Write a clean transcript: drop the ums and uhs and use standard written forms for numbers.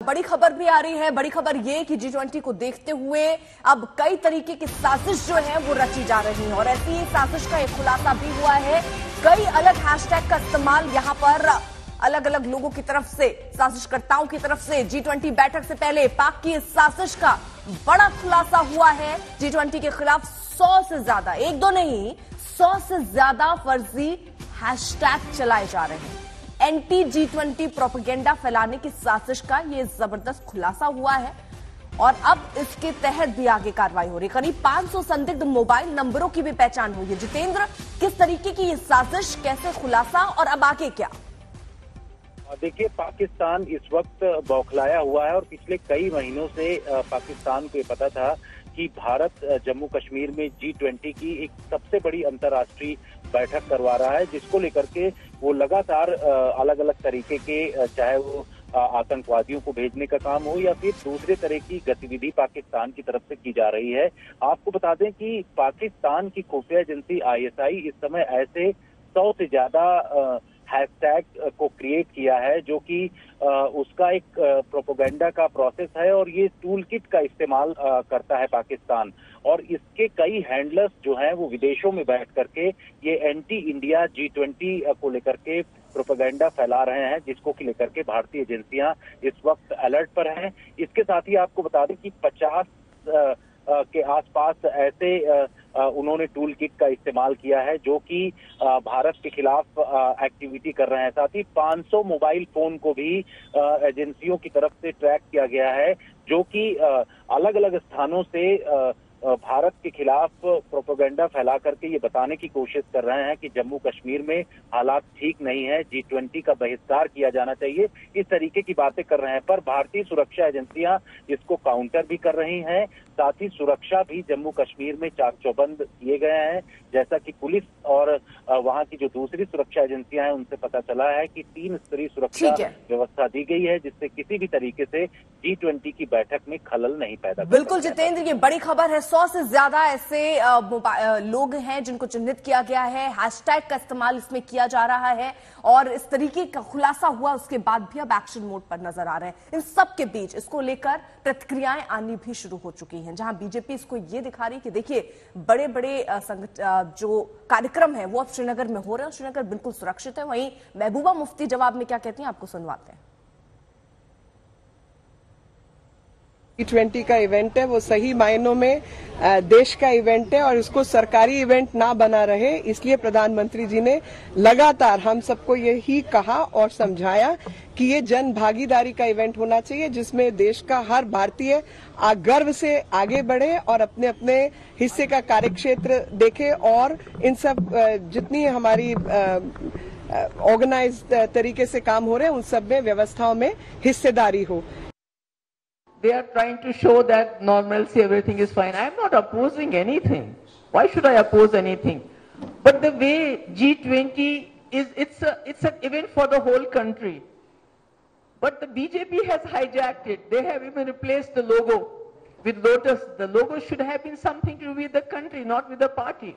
बड़ी खबर भी आ रही है। बड़ी खबर ये कि G20 को देखते हुए अब कई तरीके की साजिश जो है वो रची जा रही है और ऐसी साजिश का एक खुलासा भी हुआ है। कई अलग हैशटैग का इस्तेमाल यहां पर अलग अलग लोगों की तरफ से, साजिशकर्ताओं की तरफ से G20 बैठक से पहले पाक की इस साजिश का बड़ा खुलासा हुआ है। G20 के खिलाफ 100 से ज्यादा, एक दो नहीं 100 से ज्यादा फर्जी हैशटैग चलाए जा रहे हैं। एंटी G20 प्रोपेगेंडा फैलाने की साजिश का यह जबरदस्त खुलासा हुआ है और अब इसके तहत भी आगे कार्रवाई हो रही है। करीब 500 संदिग्ध मोबाइल नंबरों की भी पहचान हुई है। जितेंद्र, किस तरीके की ये साजिश, कैसे खुलासा और अब आगे क्या? देखिए, पाकिस्तान इस वक्त बौखलाया हुआ है और पिछले कई महीनों से पाकिस्तान को ये पता था कि भारत जम्मू कश्मीर में G20 की एक सबसे बड़ी अंतर्राष्ट्रीय बैठक करवा रहा है, जिसको लेकर के वो लगातार अलग अलग तरीके के, चाहे वो आतंकवादियों को भेजने का काम हो या फिर दूसरे तरह की गतिविधि पाकिस्तान की तरफ से की जा रही है। आपको बता दें कि पाकिस्तान की खुफिया एजेंसी ISI इस समय ऐसे 100 से ज्यादा हैशटैग को क्रिएट किया है, जो कि उसका एक प्रोपेगेंडा का प्रोसेस है और ये टूल किट का इस्तेमाल करता है पाकिस्तान। और इसके कई हैंडलर्स जो हैं वो विदेशों में बैठ करके ये एंटी इंडिया G20 को लेकर के प्रोपेगेंडा फैला रहे हैं, जिसको लेकर के भारतीय एजेंसियां इस वक्त अलर्ट पर हैं। इसके साथ ही आपको बता दें कि 50 के आसपास ऐसे उन्होंने टूल किट का इस्तेमाल किया है जो कि भारत के खिलाफ एक्टिविटी कर रहे हैं। साथ ही 500 मोबाइल फोन को भी एजेंसियों की तरफ से ट्रैक किया गया है, जो कि अलग अलग स्थानों से भारत के खिलाफ प्रोपेगेंडा फैला करके ये बताने की कोशिश कर रहे हैं कि जम्मू कश्मीर में हालात ठीक नहीं है, G20 का बहिष्कार किया जाना चाहिए, इस तरीके की बातें कर रहे हैं। पर भारतीय सुरक्षा एजेंसियां इसको काउंटर भी कर रही हैं। साथ ही सुरक्षा भी जम्मू कश्मीर में चाक चौबंद किए गए हैं। जैसा कि पुलिस और वहां की जो दूसरी सुरक्षा एजेंसियां हैं उनसे पता चला है कि 3 स्तरीय सुरक्षा व्यवस्था दी गई है, जिससे किसी भी तरीके से G20 की बैठक में खलल नहीं पैदा। बिल्कुल जितेंद्र, ये बड़ी खबर है। 100 से ज्यादा ऐसे लोग हैं जिनको चिन्हित किया गया है, हैशटैग का इस्तेमाल इसमें किया जा रहा है और इस तरीके का खुलासा हुआ उसके बाद भी अब एक्शन मोड पर नजर आ रहे हैं। इन सब के बीच इसको लेकर प्रतिक्रियाएं आनी भी शुरू हो चुकी हैं, जहां बीजेपी इसको ये दिखा रही कि देखिए बड़े बड़े जो कार्यक्रम है वो अब श्रीनगर में हो रहे हैं, श्रीनगर बिल्कुल सुरक्षित है। वहीं महबूबा मुफ्ती जवाब में क्या कहती हैं, आपको सुनवाते हैं। G20 का इवेंट है, वो सही मायनों में देश का इवेंट है और इसको सरकारी इवेंट ना बना रहे, इसलिए प्रधानमंत्री जी ने लगातार हम सबको यही कहा और समझाया कि ये जन भागीदारी का इवेंट होना चाहिए, जिसमें देश का हर भारतीय गर्व से आगे बढ़े और अपने अपने हिस्से का कार्यक्षेत्र देखे और इन सब जितनी हमारी ऑर्गेनाइज्ड तरीके से काम हो रहे हैं उन सब में व्यवस्थाओं में हिस्सेदारी हो। They are trying to show that normalcy, everything is fine. I am not opposing anything. Why should I oppose anything? But the way G20 is, it's an event for the whole country. But the BJP has hijacked it. They have even replaced the logo with lotus. The logo should have been something to do with the country, not with the party.